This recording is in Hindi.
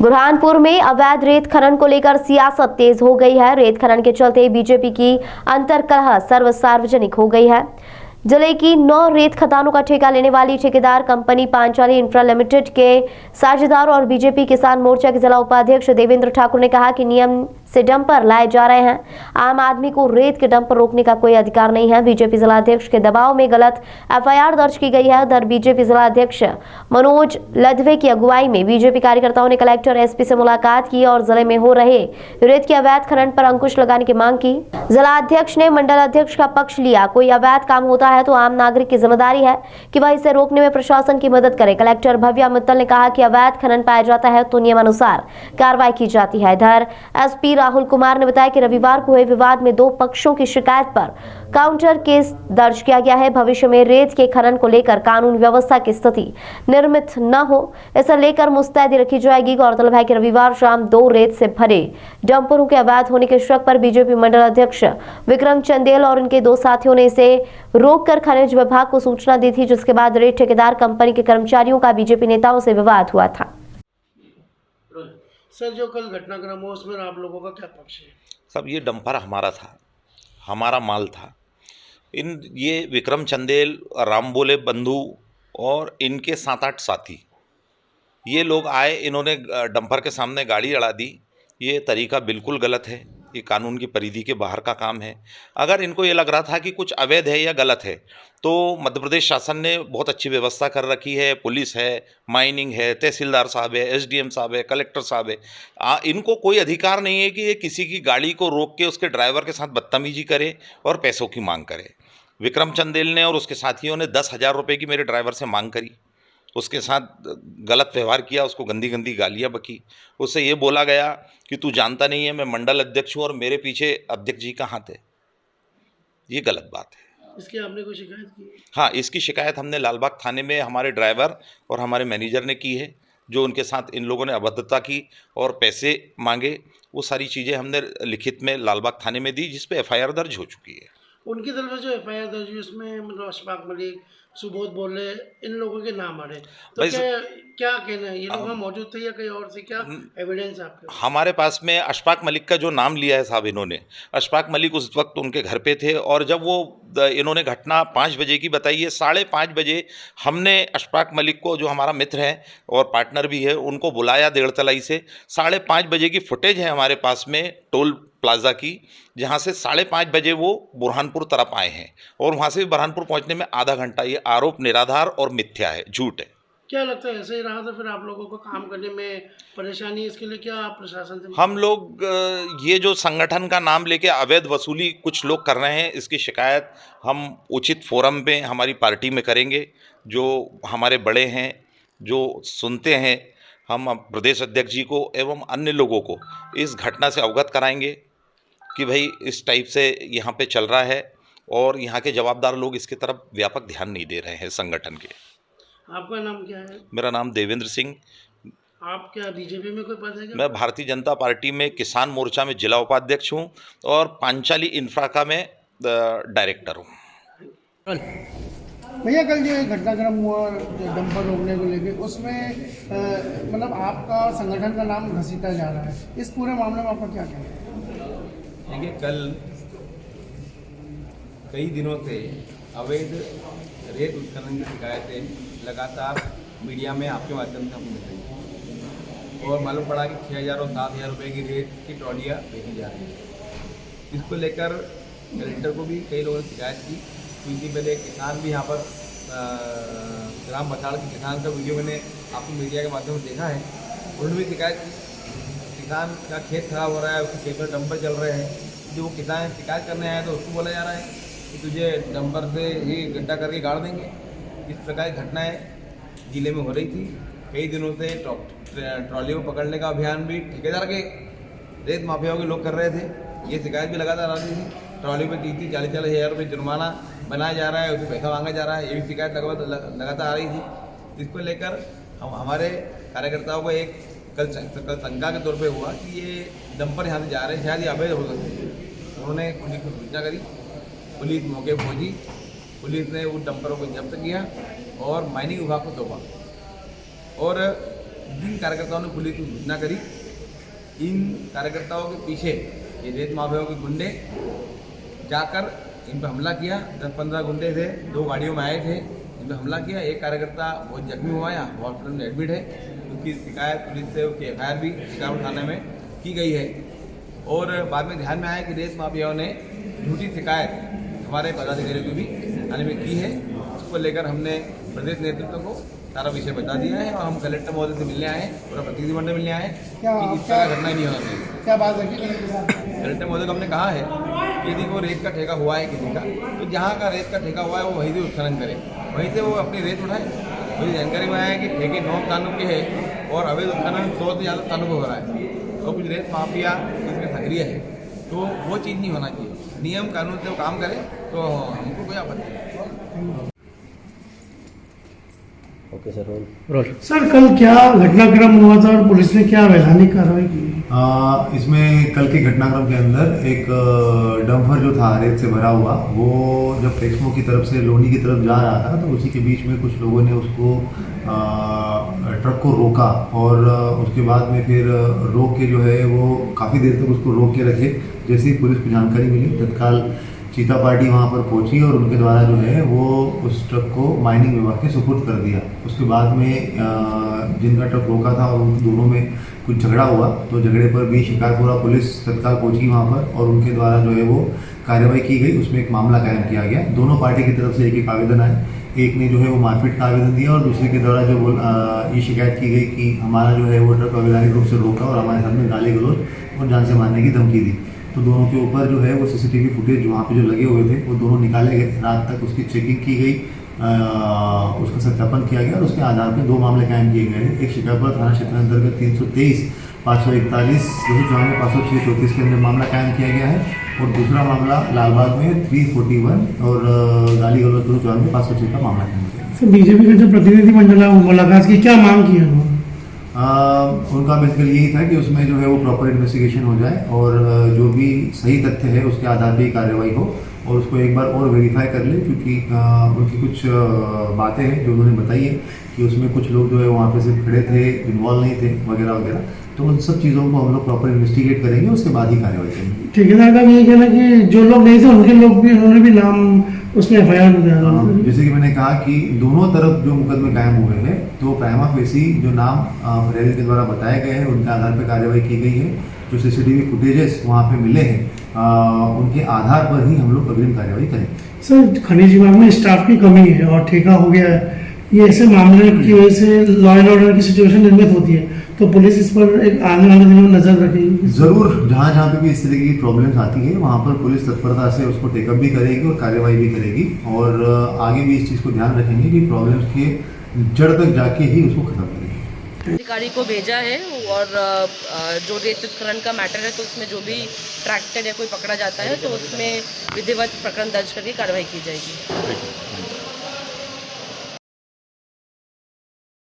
बुरहानपुर में अवैध रेत खनन को लेकर सियासत तेज हो गई है। रेत खनन के चलते बीजेपी की अंतर्कलह सार्वजनिक हो गई है। जिले की 9 रेत खदानों का ठेका लेने वाली ठेकेदार कंपनी पांचाली इंफ्रा लिमिटेड के साझेदार और बीजेपी किसान मोर्चा के जिला उपाध्यक्ष देवेंद्र ठाकुर ने कहा कि नियम से डंपर लाए जा रहे हैं। आम आदमी को रेत के डंपर रोकने का कोई अधिकार नहीं है। बीजेपी जिला अध्यक्ष के दबाव में गलत एफआईआर दर्ज की गई है। उधर बीजेपी जिला अध्यक्ष मनोज लदवे की अगुवाई में बीजेपी कार्यकर्ताओं ने कलेक्टर एसपी से मुलाकात की और जिले में हो रहे रेत के अवैध खनन पर अंकुश लगाने की मांग की। जिला अध्यक्ष ने मंडल अध्यक्ष का पक्ष लिया। कोई अवैध काम होता है तो आम नागरिक की जिम्मेदारी है कि वह इसे रोकने में प्रशासन की मदद करे। कलेक्टर भव्या मित्तल ने कहा कि अवैध खनन पाया जाता है तो नियमानुसार कार्रवाई की जाती है। इधर एसपी राहुल कुमार ने बताया कि रविवार को हुए विवाद में 2 पक्षों की शिकायत पर काउंटर केस दर्ज किया गया है। भविष्य में रेत के खनन को लेकर कानून व्यवस्था की स्थिति निर्मित न हो, इसे लेकर मुस्तैदी रखी जाएगी। गौरतलब है कि रविवार शाम 2 रेत से भरे डंपरों के अवैध होने के शक पर बीजेपी मंडल अध्यक्ष विक्रम चंदेल और उनके 2 साथियों ने इसे रोककर खनिज विभाग को सूचना दी थी, जिसके बाद रेत ठेकेदार कंपनी के कर्मचारियों का बीजेपी नेताओं से विवाद हुआ था। सर, जो कल घटनाक्रम हुआ उसमें आप लोगों का क्या पक्ष है? सब ये डंपर हमारा था, हमारा माल था। ये विक्रम चंदेल, राम बोले बंधु और इनके 7-8 साथी, ये लोग आए, इन्होंने डंपर के सामने गाड़ी अड़ा दी। ये तरीका बिल्कुल गलत है, ये कानून की परिधि के बाहर का काम है। अगर इनको ये लग रहा था कि कुछ अवैध है या गलत है तो मध्य प्रदेश शासन ने बहुत अच्छी व्यवस्था कर रखी है। पुलिस है, माइनिंग है, तहसीलदार साहब है, एसडीएम साहब है, कलेक्टर साहब है। इनको कोई अधिकार नहीं है कि ये किसी की गाड़ी को रोक के उसके ड्राइवर के साथ बदतमीजी करे और पैसों की मांग करे। विक्रम चंदेल ने और उसके साथियों ने 10,000 रुपये की मेरे ड्राइवर से मांग करी, उसके साथ गलत व्यवहार किया, उसको गंदी गंदी गालियाँ बकी। उससे ये बोला गया कि तू जानता नहीं है मैं मंडल अध्यक्ष हूँ और मेरे पीछे अध्यक्ष जी का हाथ है। ये गलत बात है। इसकी आपने कोई शिकायत की? हाँ, इसकी शिकायत हमने लालबाग थाने में हमारे ड्राइवर और हमारे मैनेजर ने की है। जो उनके साथ इन लोगों ने अभद्रता की और पैसे मांगे, वो सारी चीज़ें हमने लिखित में लालबाग थाने में दी, जिस पे एफआईआर दर्ज हो चुकी है। उनकी तरफ से जो एफआईआर दर्ज हुई उसमें मतलब अशफाक मलिक, सुबोध बोले, इन लोगों के नाम आ रहे, तो क्या कहना है? ये लोग वहाँ मौजूद थे या कहीं और से? क्या एविडेंस आपके? हमारे पास में अशफाक मलिक का जो नाम लिया है साहब इन्होंने, अशफाक मलिक उस वक्त उनके घर पे थे और जब वो इन्होंने घटना 5 बजे की बताई है, 5:30 बजे हमने अशफाक मलिक को, जो हमारा मित्र है और पार्टनर भी है, उनको बुलाया देड़तलाई से। 5:30 बजे की फुटेज है हमारे पास में टोल प्लाजा की, जहाँ से 5:30 बजे वो बुरहानपुर तरफ आए हैं और वहाँ से बुरहानपुर पहुँचने में आधा घंटा। ये आरोप निराधार और मिथ्या है, झूठ है। क्या लगता है ऐसे ही रहा तो फिर आप लोगों को काम करने में परेशानी? इसके लिए क्या आप प्रशासन से? हम लोग ये जो संगठन का नाम लेके अवैध वसूली कुछ लोग कर रहे हैं, इसकी शिकायत हम उचित फोरम पे हमारी पार्टी में करेंगे। जो हमारे बड़े हैं, जो सुनते हैं, हम प्रदेश अध्यक्ष जी को एवं अन्य लोगों को इस घटना से अवगत कराएंगे कि भाई इस टाइप से यहाँ पे चल रहा है और यहाँ के जवाबदार लोग इसकी तरफ व्यापक ध्यान नहीं दे रहे हैं संगठन के। आपका नाम क्या है? मेरा नाम देवेंद्र सिंह। आप क्या बीजेपी में कोई पद है क्या? मैं भारतीय जनता पार्टी में किसान मोर्चा में जिला उपाध्यक्ष हूँ और पांचाली इंफ्रा का मैं डायरेक्टर हूँ। भैया, कल जो घटनाक्रम हुआ डंपर रोकने को लेकर, उसमें मतलब आपका संगठन का नाम घसीटा जा रहा है, इस पूरे मामले में आपका क्या कहना है? देखिए, कल कई दिनों से अवैध रेत उत्खनन की शिकायतें लगातार मीडिया में आपके माध्यम से हमने मिल रही हैं और मालूम पड़ा कि 6,000 और 7,000 रुपये की रेत की ट्रॉलियाँ बेची जा रही हैं। इसको लेकर कलेक्टर को भी कई लोगों ने शिकायत की। कुछ दिन पहले किसान भी यहाँ पर ग्राम बछाड़ के किसान का वीडियो मैंने आपको मीडिया के माध्यम से देखा है, उन्होंने भी शिकायत की। किसान का खेत खराब हो रहा है, उसके खेत में डंपर चल रहे हैं, जो वो किसान शिकायत करने आए तो उसको बोला जा रहा है कि तुझे डंपर से ही गड्ढा करके गाड़ देंगे। इस प्रकार की घटनाएं जिले में हो रही थी। कई दिनों से ट्रॉली को पकड़ने का अभियान भी ठेकेदार के रेत माफियाओं के लोग कर रहे थे। ये शिकायत भी लगातार आ रही थी। ट्रॉली पे 30-40 हज़ार रुपये जुर्माना बनाया जा रहा है, उससे पैसा मांगा जा रहा है, ये भी शिकायत लगातार आ रही थी। इसको लेकर हमारे कार्यकर्ताओं को एक कल शंका के तौर पे हुआ कि ये डंपर यहाँ से जा रहे हैं, शायद ये अवैध हो सकते हैं। उन्होंने पुलिस को सूचना करी, पुलिस मौके पहुँची, पुलिस ने उन डंपरों को जब्त किया और माइनिंग विभाग को सौंपा। और जिन कार्यकर्ताओं ने पुलिस को सूचना करी, इन कार्यकर्ताओं के पीछे ये रेत माफियाओं के गुंडे जाकर इन पर हमला किया। 10-15 गुंडे थे, 2 गाड़ियों में आए थे, इन पर हमला किया। एक कार्यकर्ता बहुत जख्मी हुआ है, हॉस्पिटल में एडमिट है। उसकी शिकायत पुलिस से, उसकी FIR भी शिकारपुर थाने में की गई है। और बाद में ध्यान में आया कि रेत माफियाओं ने झूठी शिकायत हमारे पदाधिकारियों की भी थाने में की है। उसको लेकर हमने प्रदेश नेतृत्व को सारा विषय बता दिया है और हम कलेक्टर महोदय से मिलने आए हैं, पूरा प्रतिनिधिमंडल मिलने आए हैं कि इस तरह घटना ही नहीं होना चाहिए। क्या बात है? कलेक्टर महोदय को हमने कहा है कि यदि वो रेत का ठेका हुआ है किसी का, तो जहाँ का रेत का ठेका हुआ है वो वहीं से उत्खनन करे, वहीं से वो अपनी रेत उठाए। मुझे जानकारी में आया है कि ठेके 9 स्थानों के हैं और अवैध उत्खनन 100 से ज़्यादा स्थानों पर हो रहा है। तो कुछ रेत माफिया इसमें सक्रिय है, तो वो चीज़ नहीं होना चाहिए। नियम कानून से वो काम करे तो हमको कोई आपत्ति नहीं। Okay sir, role. सर, कल क्या घटनाक्रम हुआ था और पुलिस ने क्या वैधानिक कार्रवाई की? इसमें कल के घटनाक्रम के अंदर एक डंपर जो था रेत से भरा हुआ, वो जब टेक्समो की तरफ से लोनी की तरफ जा रहा था, तो उसी के बीच में कुछ लोगों ने उसको ट्रक को रोका और उसके बाद में फिर रोक के जो है वो काफ़ी देर तक उसको रोक के रखे। जैसे ही पुलिस को जानकारी मिली, तत्काल चीता पार्टी वहाँ पर पहुँची और उनके द्वारा जो है वो उस ट्रक को माइनिंग विभाग के सुपुर्द कर दिया। उसके बाद में जिनका ट्रक रोका था और उन दोनों में कुछ झगड़ा हुआ, तो झगड़े पर भी शिकारपुरा पुलिस तत्काल पहुँची वहाँ पर और उनके द्वारा जो है वो कार्रवाई की गई। उसमें एक मामला कायम किया गया। दोनों पार्टी की तरफ से एक आवेदन आए। एक ने जो है वो मारपीट का आवेदन दिया और दूसरे के द्वारा जो ये शिकायत की गई कि हमारा जो है वो ट्रक अवैधानिक रूप से रोका और हमारे सामने गाली गलौज और जान से मारने की धमकी दी। तो दोनों के ऊपर जो है वो CCTV फुटेज वहाँ पे जो लगे हुए थे वो दोनों निकाले गए। रात तक उसकी चेकिंग की गई, उसका सत्यापन किया गया और उसके आधार पर 2 मामले कायम किए गए हैं। एक शिकारपुरा थाना क्षेत्र अंतर्गत 323, 541, 294, 506, 34 के अंदर मामला कायम किया गया है और दूसरा मामला लालबाग में 341 और गाली गलौज 294, 506 का मामला कायम किया गया। सर, बीजेपी का जो प्रतिनिधिमंडल है वो मुलाकात की क्या मांग की है उन्होंने? उनका बेसिकली यही था कि उसमें जो है वो प्रॉपर इन्वेस्टिगेशन हो जाए और जो भी सही तथ्य है उसके आधार पर कार्रवाई हो और उसको एक बार और वेरीफाई कर ले, क्योंकि उनकी कुछ बातें हैं जो उन्होंने बताई है कि उसमें कुछ लोग जो है वहाँ पे सिर्फ खड़े थे, इन्वॉल्व नहीं थे वगैरह वगैरह। तो उन सब चीज़ों को हम लोग प्रॉपर इन्वेस्टिगेट करेंगे, उसके बाद ही कार्रवाई करेंगे। ठेकेदार का ये कहना कि जो लोग नहीं थे उनके लोग भी, उन्होंने भी नाम उसमें FIR में जैसे कि मैंने कहा कि दोनों तरफ जो मुकदमे कायम हुए हैं, तो प्राइमा फेसी जो नाम फरियादी के द्वारा बताए गए हैं उनके आधार पर कार्रवाई की गई है। जो CCTV फुटेजेस वहाँ पे मिले हैं उनके आधार पर ही हम लोग अग्रिम कार्रवाई करेंगे। सर, खनिज विभाग में स्टाफ की कमी है और ठेका हो गया है, ये ऐसे मामले की वजह से लॉ एंड ऑर्डर की सिचुएशन निर्मित होती है, तो पुलिस इस पर एक आने वाले दिनों में नजर रखेगी? जरूर, जहाँ जहाँ पे भी इस तरह की प्रॉब्लम्स आती है वहाँ पर पुलिस तत्परता से उसको टेकअप भी करेगी और कार्रवाई भी करेगी और आगे भी इस चीज़ को ध्यान रखेंगे कि प्रॉब्लम्स के जड़ तक जाके ही उसको खत्म करेंगे। अधिकारी को भेजा है और जो रेत उत्खनन का मैटर है तो उसमें जो भी ट्रैक्टर या कोई पकड़ा जाता है तो उसमें विधिवत प्रकरण दर्ज करके कार्रवाई की जाएगी।